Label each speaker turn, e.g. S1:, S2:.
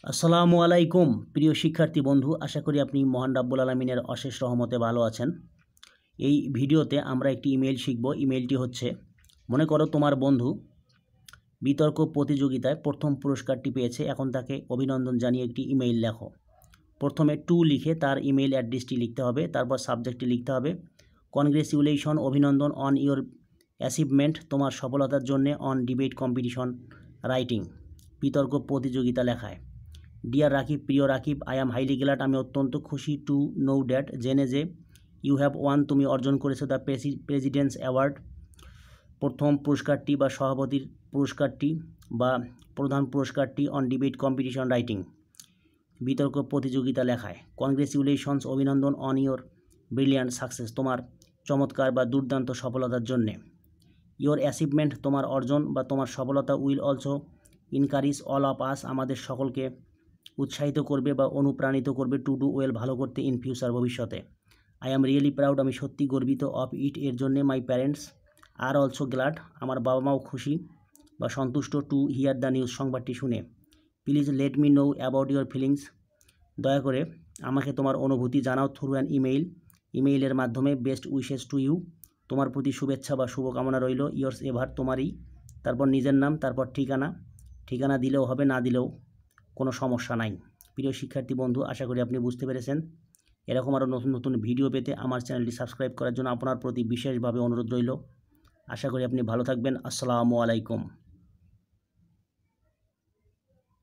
S1: আসসালামু আলাইকুম প্রিয় শিক্ষার্থী বন্ধু, আশা করি আপনি মহান রাব্বুল আলামিনের অশেষ রহমতে ভালো আছেন। এই ভিডিওতে আমরা একটি ইমেল শিখব। ইমেলটি হচ্ছে, মনে করো তোমার বন্ধু বিতর্ক প্রতিযোগিতায় প্রথম পুরস্কারটি পেয়েছে, এখন তাকে অভিনন্দন জানিয়ে একটি ইমেইল লেখো। প্রথমে টু লিখে তার ইমেইল অ্যাড্রেসটি লিখতে হবে, তারপর সাবজেক্টটি লিখতে হবে কনগ্রেচুলেশন, অভিনন্দন অন ইওর অ্যাচিভমেন্ট, তোমার সফলতার জন্যে, অন ডিবেট কম্পিটিশন রাইটিং, বিতর্ক প্রতিযোগিতা লেখায়। ডিয়ার রাকিব, প্রিয় Rakib, I am highly glad, আমি অত্যন্ত খুশি টু নো দ্যাট, জেনে যে, ইউ হ্যাভ ওয়ান, তুমি অর্জন করেছো, দ্য প্রেসিডেন্টস অ্যাওয়ার্ড, প্রথম পুরস্কারটি বা সভাপতির পুরস্কারটি বা প্রধান পুরস্কারটি, অন ডিবেট কম্পিটিশন রাইটিং, বিতর্ক প্রতিযোগিতা লেখায়। কনগ্রেচুলেশনস, অভিনন্দন, অন ইওর ব্রিলিয়ান্ট সাকসেস, তোমার চমৎকার বা দুর্দান্ত সফলতার জন্যে। ইওর অ্যাচিভমেন্ট, তোমার অর্জন বা তোমার সফলতা, will also encourage all of us, আমাদের সকলকে উৎসাহিত করবে বা অনুপ্রাণিত করবে, টু ডু ওয়েল, ভালো করতে, ইন ফিউচার, ভবিষ্যতে। আই অ্যাম রিয়েলি প্রাউড, আমি সত্যি গর্বিত, অফ ইট, এর জন্যে। My parents are also glad, আমার বাবা মাও খুশি বা সন্তুষ্ট, টু হিয়ার দ্য নিউজ, সংবাদটি শুনে। Please let me know about your feelings, দয়া করে আমাকে তোমার অনুভূতি জানাও, থ্রু অ্যান ইমেইল, ইমেইলের মাধ্যমে। বেস্ট উইশেস টু ইউ, তোমার প্রতি শুভেচ্ছা বা শুভকামনা রইল। ইয়োর্স এভার, তোমারই, তারপর নিজের নাম, তারপর ঠিকানা দিলেও হবে, না দিলেও কোনো সমস্যা নাই। প্রিয় শিক্ষার্থী বন্ধু, আশা করি আপনি বুঝতে পেরেছেন। এরকম আরও নতুন নতুন ভিডিও পেতে আমার চ্যানেলটি সাবস্ক্রাইব করার জন্য আপনার প্রতি বিশেষভাবে অনুরোধ রইল। আশা করি আপনি ভালো থাকবেন। আসসালামু আলাইকুম।